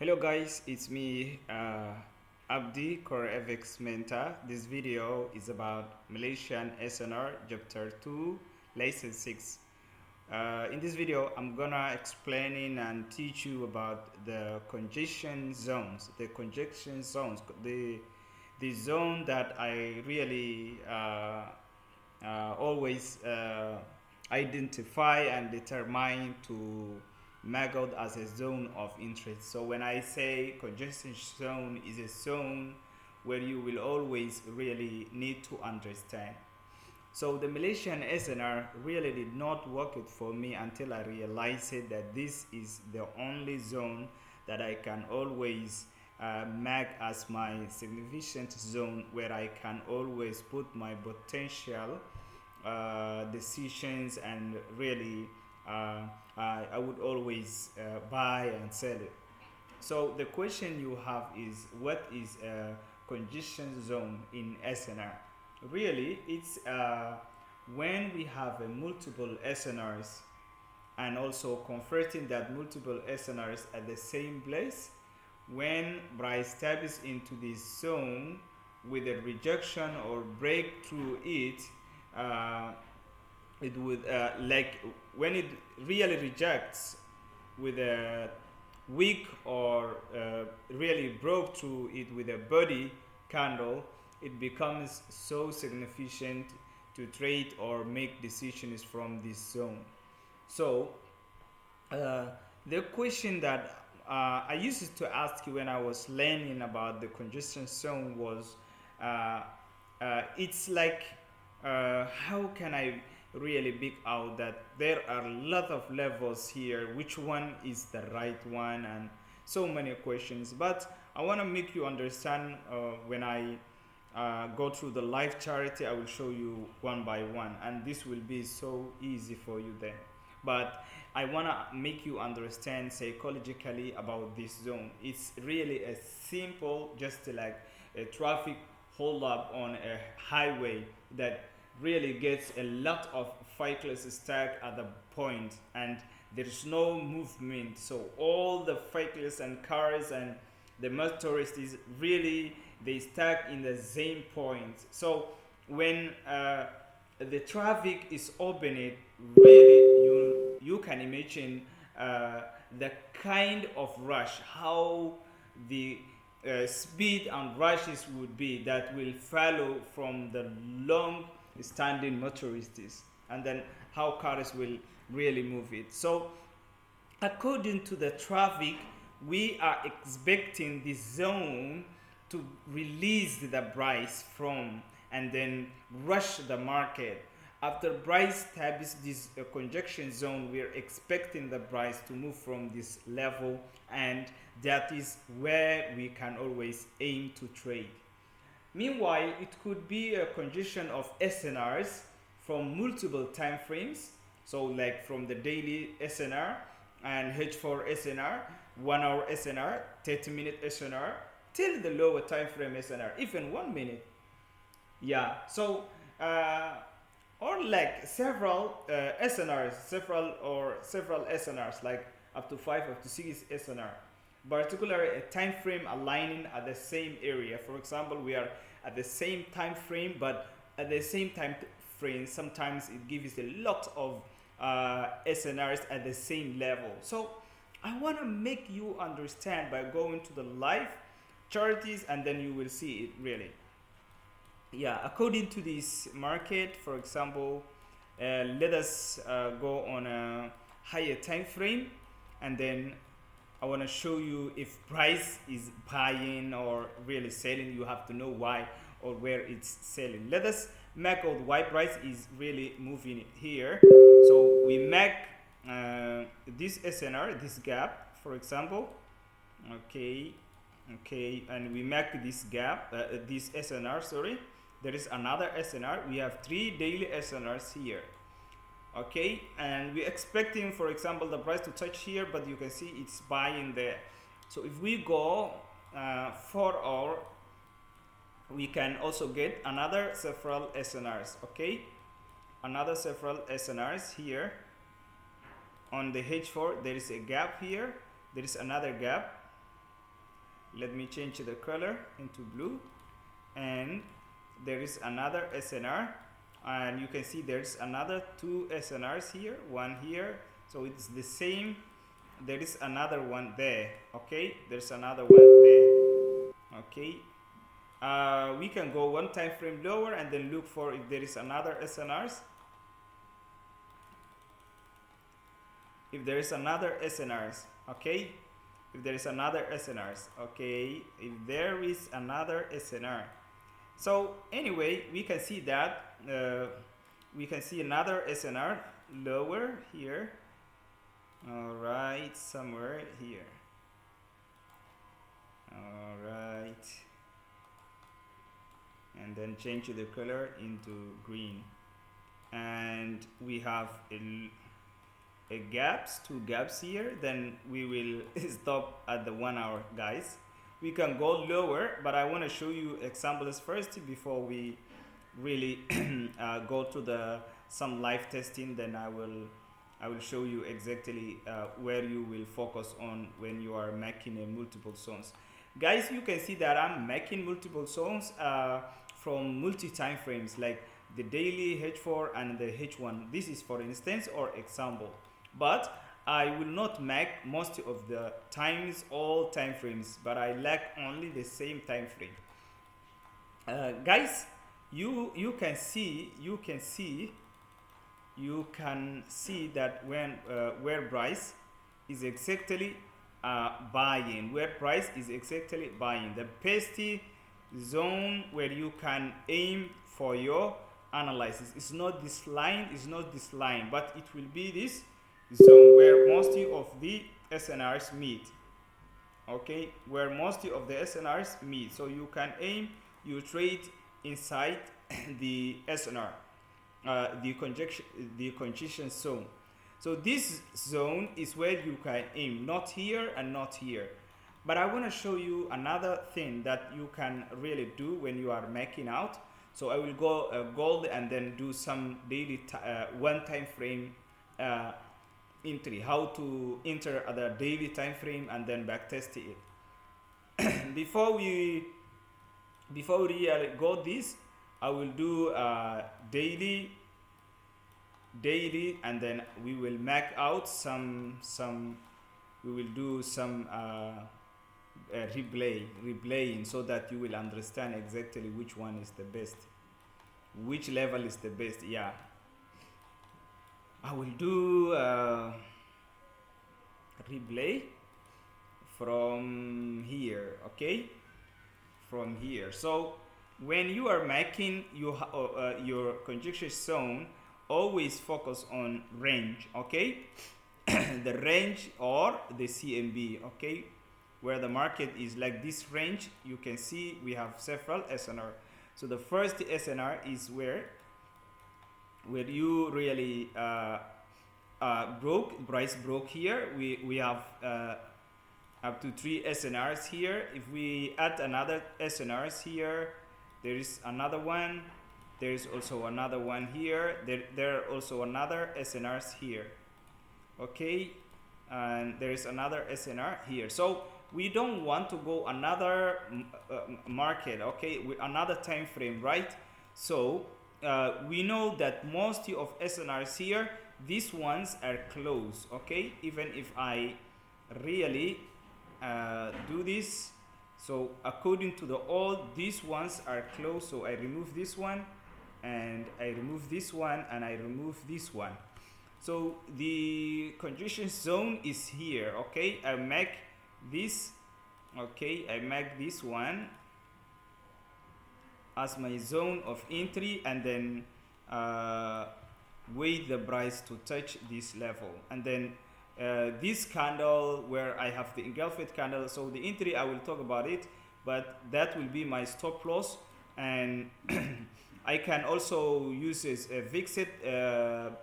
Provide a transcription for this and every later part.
Hello guys, it's me Abdi, Core FX Mentor. This video is about Malaysian SNR Chapter 2 Lesson 6. In this video, I'm gonna explaining and teach you about the congestion zones. The zone that I really always identify and determine to mark out as a zone of interest. So when I say congestion zone is a zone where you will always really need to understand. So the Malaysian SNR really did not work it for me until I realized that this is the only zone that I can always mark as my significant zone, where I can always put my potential decisions and really I would always buy and sell it. So the question you have is, what is a congestion zone in SNR? Really, it's when we have a multiple SNRs and also converting that multiple SNRs at the same place. When price taps into this zone with a rejection or break through it, uh, it would like when it really rejects with a weak or really broke through it with a body candle, it becomes so significant to trade or make decisions from this zone. So uh, the question that I used to ask when I was learning about the congestion zone was, uh, it's like, how can I really big out that there are a lot of levels here, which one is the right one, and so many questions. But I want to make you understand when I go through the life charity, I will show you one by one, and this will be so easy for you then. But I want to make you understand psychologically about this zone. It's really a simple, just like a traffic hold up on a highway that really gets a lot of vehicles stuck at the point, and there's no movement. So all the vehicles and cars and the motorists is really they stuck in the same point. So when the traffic is opened, really you can imagine the kind of rush, how the speed and rushes would be that will follow from the long standing motorists, and then how cars will really move it. So according to the traffic, we are expecting this zone to release the price from and then rush the market. After price taps this conjunction zone, we are expecting the price to move from this level, and that is where we can always aim to trade. Meanwhile, it could be a conjunction of SNRs from multiple time frames, so like from the daily SNR and H4 SNR, 1 hour SNR, 30-minute SNR, till the lower time frame SNR, even 1 minute. Yeah, so or like several SNRs, several SNRs, like up to 5, up to 6 SNR. Particularly a time frame aligning at the same area. For example, we are at the same time frame, but at the same time frame, sometimes it gives a lot of SNRs at the same level. So I want to make you understand by going to the live charities, and then you will see it really. Yeah, according to this market, for example, let us go on a higher time frame, and then I want to show you if price is buying or really selling. You have to know why or where it's selling. Let us make out why price is really moving here. So we make this SNR, this gap, for example. Okay, and we make this gap, this SNR, sorry. There is another SNR. We have 3 daily SNRs here. Okay, and we're expecting, for example, the price to touch here, but you can see it's buying there. So if we go 4 hour, we can also get another several SNRs. Okay, another several SNRs here. On the H4 there is a gap here, there is another gap, Let me change the color into blue, and there is another SNR, and you can see there's another two SNRs here, one here, so it's the same. There is another one there. Okay, there's another one there. Okay, we can go one time frame lower and then look for if there is another SNRs. If there is another SNRs, okay, if there is another SNRs, okay, if there is another SNR. So anyway, we can see that we can see another SNR lower here. All right, somewhere here. All right, and then change the color into green, and we have two gaps here. Then we will stop at the 1 hour, guys. We can go lower, but I want to show you examples first before we really go to the some live testing. Then I will show you exactly where you will focus on when you are making a multiple zones. Guys, you can see that I'm making multiple zones from multi-time frames like the daily H4 and the H1. This is for instance or example, but I will not make most of the times all time frames, but I like only the same time frame. Guys, you can see that when where price is exactly buying, where price is exactly buying, the best zone where you can aim for your analysis. It's not this line, but it will be this zone where most of the SNRs meet. Okay, where most of the SNRs meet, so you can aim, you trade inside the SNR, the congestion zone. So this zone is where you can aim, not here and not here. But I want to show you another thing that you can really do when you are making out. So I will go gold and then do some daily one time frame entry, how to enter the daily time frame and then back test it. before we really go this, I will do daily, and then we will make out we will do some replaying, so that you will understand exactly which one is the best, which level is the best. Yeah, I will do replay from here. Okay, from here. So when you are making your conjecture zone, always focus on range. Okay, the range or the CMB. Okay, where the market is like this range, you can see we have several SNR. So the first SNR is where you really price broke here. We have up to 3 SNRs here. If we add another SNRs here, there is another one. There is also another one here. There are also another SNRs here. Okay, and there is another SNR here. So we don't want to go another market, okay, with another time frame, right? So we know that most of SNRs here, these ones are closed. Okay, even if I really do this, so according to the old, these ones are closed. So I remove this one, and I remove this one, and I remove this one. So the congestion zone is here. Okay, I make this. Okay, I make this one as my zone of entry, and then wait the price to touch this level, and then this candle where I have the engulfed candle. So the entry, I will talk about it, but that will be my stop loss. And I can also use fixed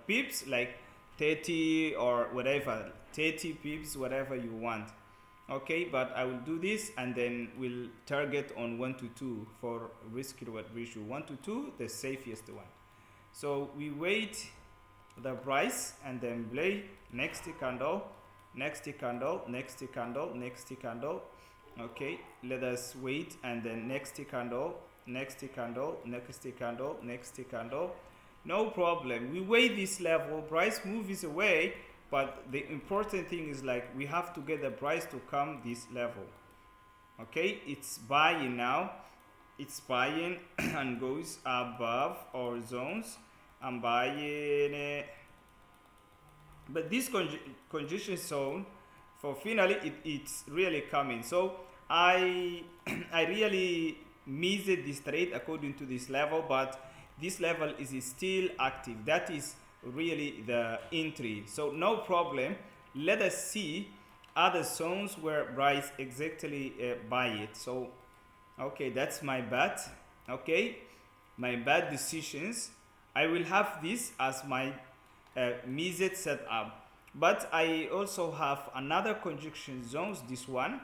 pips like 30 or whatever, 30 pips, whatever you want. Okay, but I will do this, and then we'll target on 1 to 2 for risk reward ratio. 1 to 2, the safest one. So we wait the price, and then play next candle, next candle, next candle, next candle, Okay, let us wait, and then next candle, next candle, next candle, next candle. No problem. We wait this level, price moves away, but the important thing is like we have to get the price to come this level. Okay, it's buying now. It's buying and goes above our zones. I'm buying it. But this congestion zone, for finally it's really coming. So I I really missed this trade according to this level, but this level is still active. That is really the entry. So no problem. Let us see other zones where price exactly buy it. So okay, that's my bad. Okay, my bad decisions. I will have this as my missed setup, but I also have another conjunction zones. This one,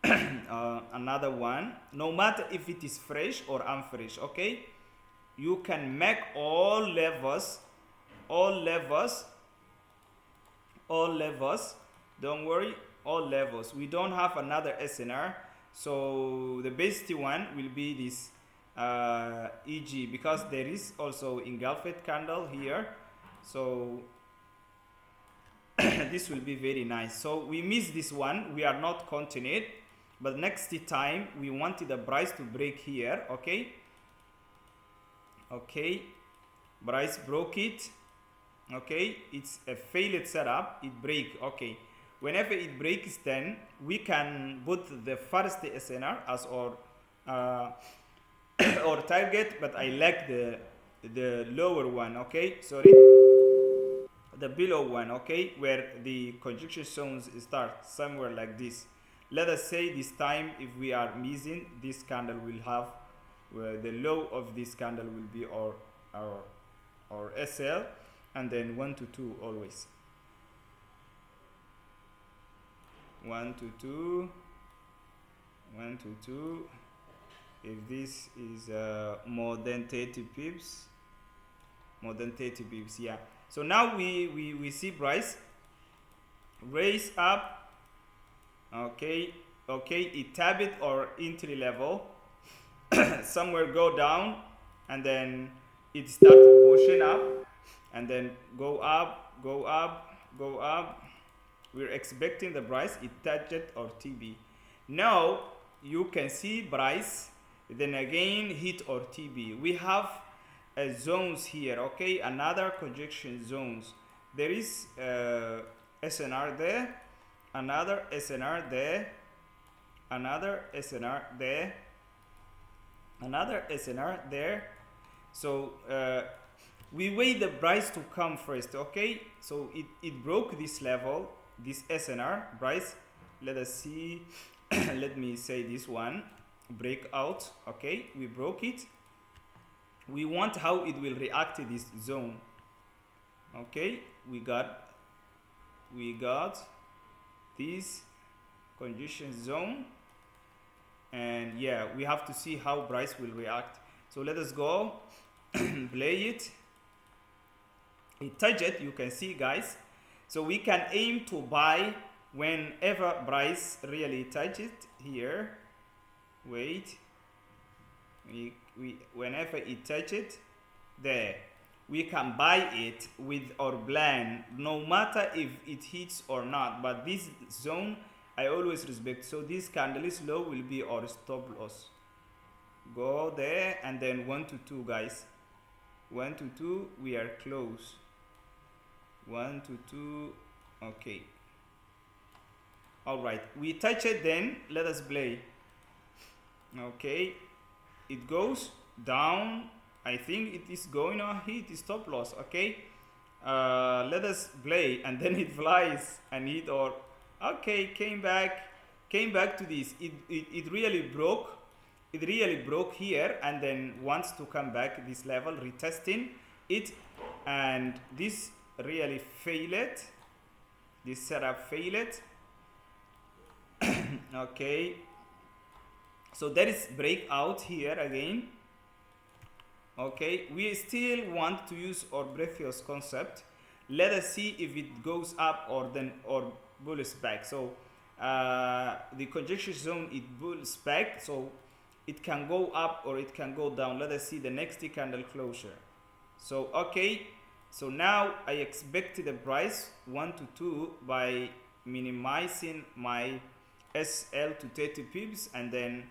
another one. No matter if it is fresh or unfresh, okay, you can make all levels, all levels, all levels. Don't worry, all levels. We don't have another SNR, so the best one will be this EG, because there is also engulfed candle here, so this will be very nice. So we missed this one, we are not continued, but next time we wanted the price to break here. Okay, okay, price broke it. Okay, it's a failed setup, it break. Okay, whenever it breaks, then we can put the first SNR as our or target, but I like the lower one. Okay, sorry, the below one. Okay, where the conjunction zones start somewhere like this. Let us say this time if we are missing this candle, will have the low of this candle will be our SL, and then 1 to 2 always. 1 to 2, 1 to 2. If this is more than 30 pips, more than 30 pips, yeah. So now we see price raise up. Okay, okay, it tap it or entry level somewhere go down, and then it starts pushing up, and then go up, go up, go up. We're expecting the price it touched or TB. Now you can see price then again hit or TB. We have zones here. Okay, another conjunction zones. There is SNR there, another SNR there, another SNR there, another SNR there. So we wait the price to come first. Okay, so it broke this level, this SNR price. Let us see. Let me say this one breakout. Okay, we broke it. We want how it will react to this zone. Okay, we got this conjunction zone, and yeah, we have to see how price will react. So let us go play it. It touched it, you can see, guys. So we can aim to buy whenever price really touch it here. Wait, whenever it touch it there, we can buy it with our plan, no matter if it hits or not. But this zone I always respect. So this candle is low will be our stop loss. Go there, and then 1 to 2, guys. 1 to 2, we are close. 1 to 2. Okay, all right, we touch it, then let us play. Okay, it goes down. I think it is going on hit stop loss. Okay, let us play, and then it flies and hit or okay, came back to this. It really broke. It really broke here, and then wants to come back this level, retesting it, and this really failed. This setup failed. Okay, so there is breakout here again. Okay, we still want to use our previous concept. Let us see if it goes up or then or bullish back. So the congestion zone, it bulls back, so it can go up or it can go down. Let us see the next candle closure. So okay, so now I expect the price 1 to 2 by minimizing my SL to 30 pips, and then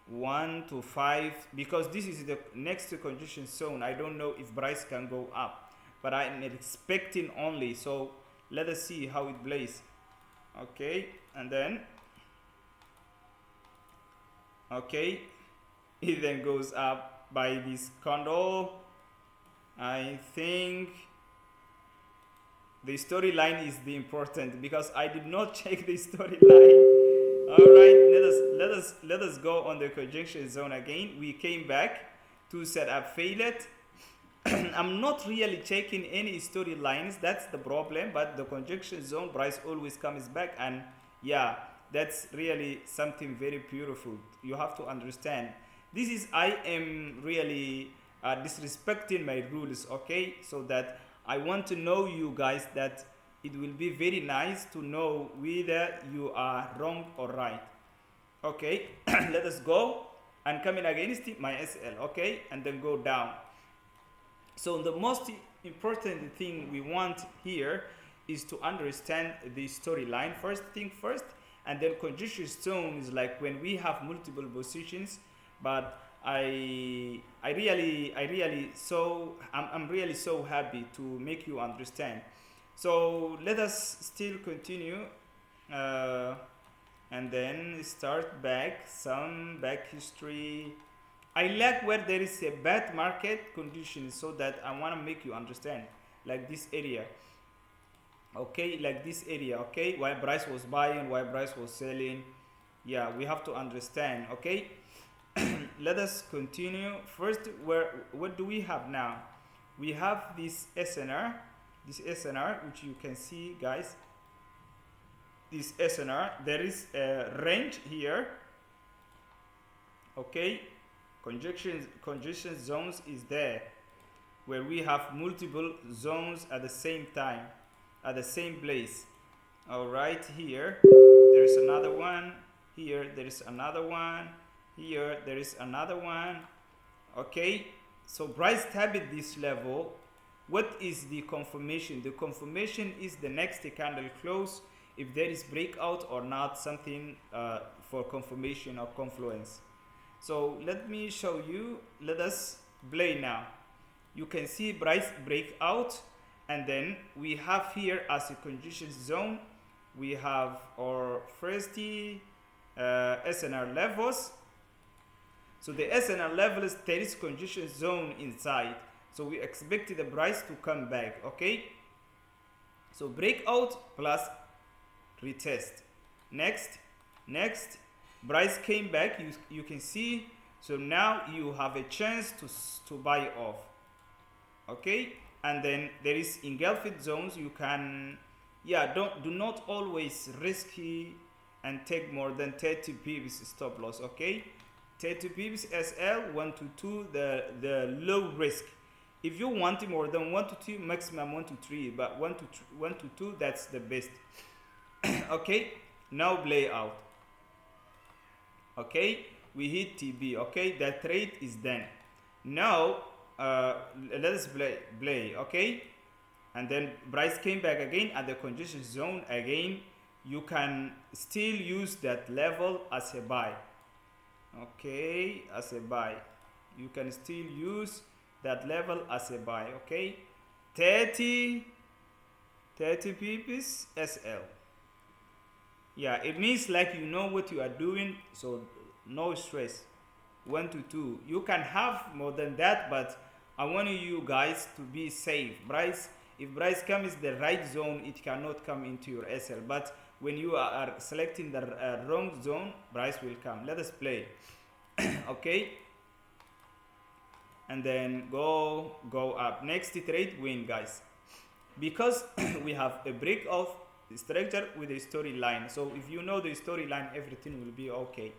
1 to 5, because this is the next congestion zone. I don't know if price can go up, but I'm expecting only. So let us see how it plays. Okay, and then okay, it then goes up by this candle. I think the storyline is the important, because I did not check the storyline. All right, let us go on the conjunction zone again. We came back to set up failed. I'm not really checking any storylines. That's the problem. But the conjunction zone price always comes back, and yeah, that's really something very beautiful. You have to understand. This is, I am really disrespecting my rules, okay? So that I want to know you guys, that it will be very nice to know whether you are wrong or right. Okay, let us go and come in against my SL, okay, and then go down. So the most important thing we want here is to understand the storyline first thing first, and then congestion zone is like when we have multiple positions. But I'm really so happy to make you understand. So let us still continue, and then start back some back history. I like where there is a bad market condition, so that I want to make you understand, like this area. Okay, like this area. Okay, why price was buying, why price was selling. Yeah, we have to understand. Okay. Let us continue. First, what do we have now? We have this SNR, which you can see, guys. This SNR, there is a range here. Okay, congestion zones is there, where we have multiple zones at the same time, at the same place. All right, here there is another one. Here there is another one. Here there is another one. Okay, so price tab at this level. What is the confirmation? The confirmation is the next candle close, if there is breakout or not, something for confirmation or confluence. So let me show you. Let us play now. You can see price breakout, and then we have here as a congestion zone, we have our first SNR levels. So the SNR levels, there is congestion zone inside. So we expect the price to come back, okay? So breakout plus retest. Next, price came back, you can see. So now you have a chance to buy off, okay? And then there is engulfed zones. You can, yeah, do not always risky and take more than 30 pips stop loss, okay? 30 pips SL, 1 to 2, the low risk. If you want more than 1 to 2, maximum 1 to 3, but 1 to 2, that's the best. Okay, now play out. Okay, we hit TB. Okay, that trade is done. Now let us play. Okay, and then price came back again at the congestion zone again. You can still use that level as a buy. Okay, as a buy, you can still use that level as a buy. Okay, 30 pips SL. Yeah, it means like you know what you are doing, so no stress. 1 to 2, you can have more than that, but I want you guys to be safe. If price comes the right zone, it cannot come into your SL, but when you are selecting the wrong zone, price will come. Let us play. Okay, and then go up. Next trade win, guys, because we have a breakout structure with a storyline. So if you know the storyline, everything will be okay.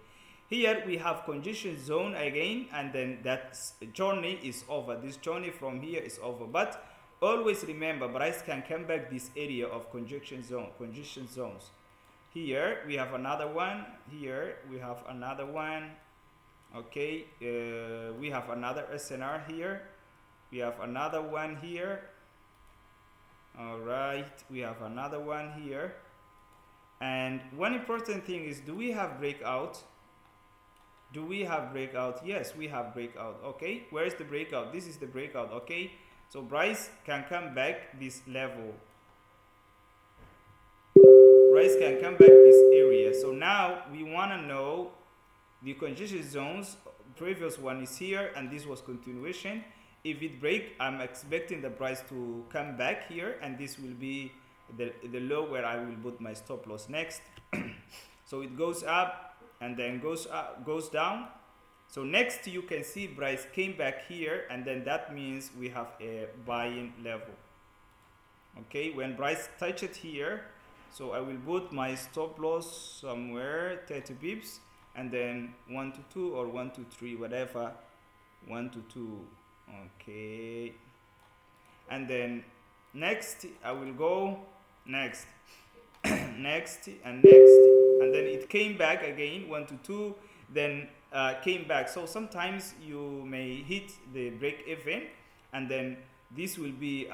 Here we have congestion zone again, and then that journey is over. This journey from here is over, but always remember, price can come back this area of congestion zones. Here we have another one. Here we have another one. Okay, we have another SNR here. We have another one here. All right, we have another one here. And one important thing is, do we have breakout? Do we have breakout? Yes, we have breakout. Okay, where is the breakout? This is the breakout. Okay, so price can come back this level. Price can come back this area. So now we want to know the congestion zones. Previous one is here, and this was continuation. If it break, I'm expecting the price to come back here, and this will be the low where I will put my stop loss next. So it goes up and then goes up, goes down. So next you can see price came back here, and then that means we have a buying level. Okay, when price touch it here, so I will put my stop loss somewhere 30 pips, and then 1 to 2 or 1 to 3, whatever, 1 to 2. Okay, and then next I will go next next and next, and then it came back again 1 to 2, then came back. So sometimes you may hit the break even, and then this will be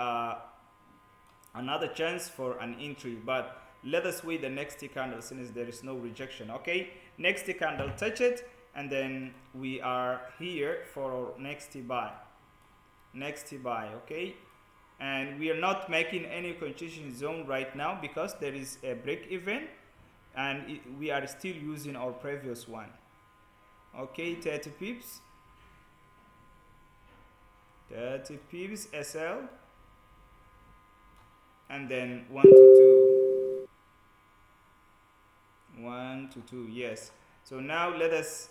another chance for an entry, but let us wait the next candle since there is no rejection. Okay, next candle touch it, and then we are here for our next buy. Okay, and we are not making any congestion zone right now because there is a break even, and we are still using our previous one. Okay, 30 pips SL, and then 1 to 2, 1 to 2. Yes, so now let us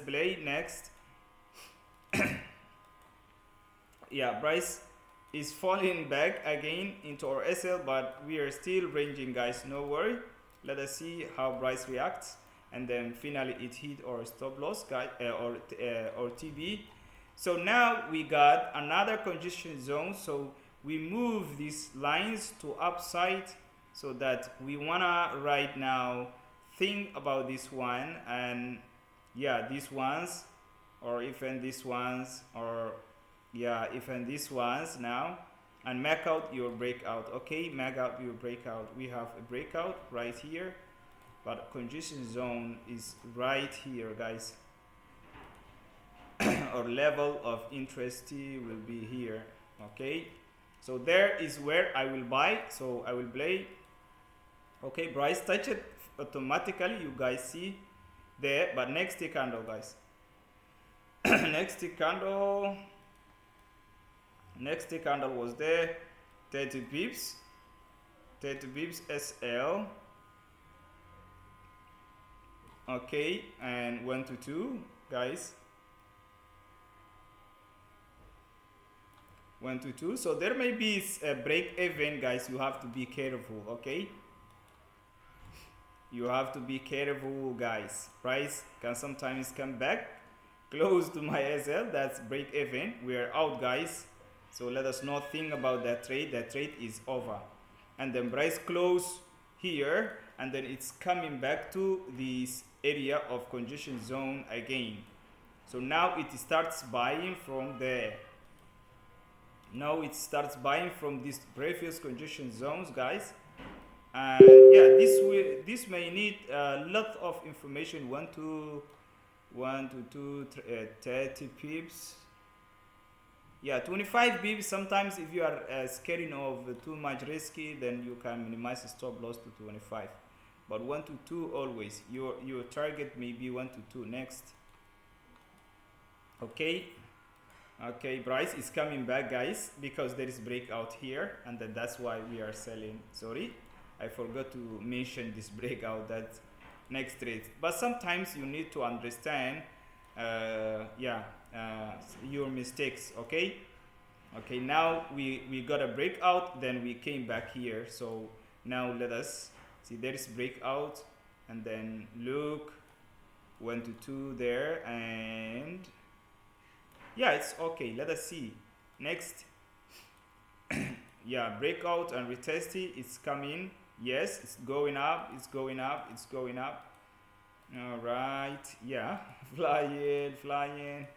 play next. Yeah, price is falling back again into our SL, but we are still ranging, guys, no worry. Let us see how price reacts, and then finally it hit our stop loss, guys, or TB. So now we got another congestion zone, so we move these lines to upside, so that we wanna right now think about this one, and yeah, these ones, or even these ones, or yeah, even these ones now, and make out your breakout. Okay, make out your breakout. We have a breakout right here, but congestion zone is right here, guys. Our level of interest will be here. Okay, so there is where I will buy, so I will play. Okay, price touch it automatically, you guys see there, but next candle, guys. Next candle was there, 30 pips SL. Okay, and 1 to 2, guys, 1 to 2. So there may be a break even, guys. You have to be careful. Okay, you have to be careful, guys. Price can sometimes come back close to my SL. That's break even. We are out, guys. So let us not think about that trade. That trade is over. And then price close here, and then it's coming back to this area of congestion zone again. So now it starts buying from there. Now it starts buying from these previous congestion zones, guys. And yeah, this may need a lot of information. 1 to 2, 30 pips. Yeah, 25 pips. Sometimes if you are scared of too much risky, then you can minimize the stop loss to 25. But 1 to 2 always. Your target may be 1 to 2 next. Okay. Okay, price is coming back, guys, because there is breakout here, and then that's why we are selling. Sorry, I forgot to mention this breakout, that next trade. But sometimes you need to understand your mistakes. Okay, now we got a breakout, then we came back here. So now let us see, there is breakout, and then look, 1 to 2 there, and yeah, it's okay. Let us see next. Yeah, breakout and retest, it's coming. Yes, it's going up, it's going up, it's going up. All right, yeah, flying.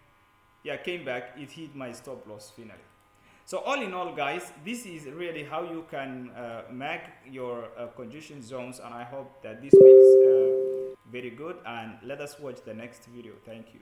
Yeah, came back, it hit my stop loss finally. So all in all, guys, this is really how you can make your congestion zones, and I hope that this makes very good. And let us watch the next video. Thank you.